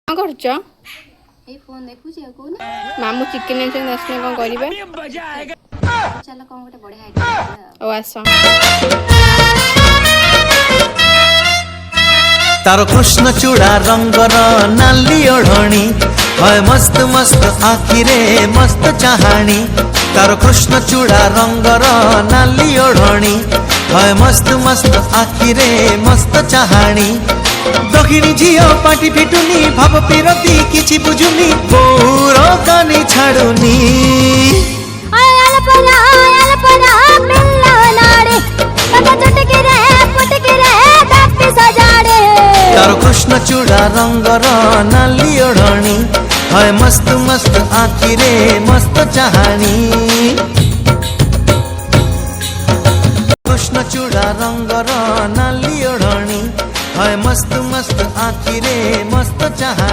କଣ କରୁଛ? ଏଇ ଫୋନ୍ ଦେଖୁଛି ଆଉ କହୁନା। ମାମୁଁ ଚିକେନ ଆଣିଛନ୍ତି ଆସିଲେ କଣ କରିବେ? ଚାଲ କଣ ଗୋଟେ ବଢିଆ ଆଇଟମ କରିବା ଆଉ। ଆଉ ଆସ। तारो कृष्ण चूड़ा रंगर नाली ओढ़णी है मस्त मस्त आखिरे मस्त चाहाणी तारो कृष्ण चूड़ा रंगर नाली ओढ़णी है मस्त मस्त आखिरे मस्त चाहाणी दक्षिणी झियो पाटी फिटुनी भाव पिरती किछि बुझुनी बोर कानी छाड़ुनी तारो कृष्ण चूड़ा रंगर नाली ओढ़णी है मस्त मस्त आखिरे मस्त चाहाणी कृष्ण चूड़ा रंगर नाली ओढ़णी है मस्त मस्त आखिरे मस्त चाहाणी।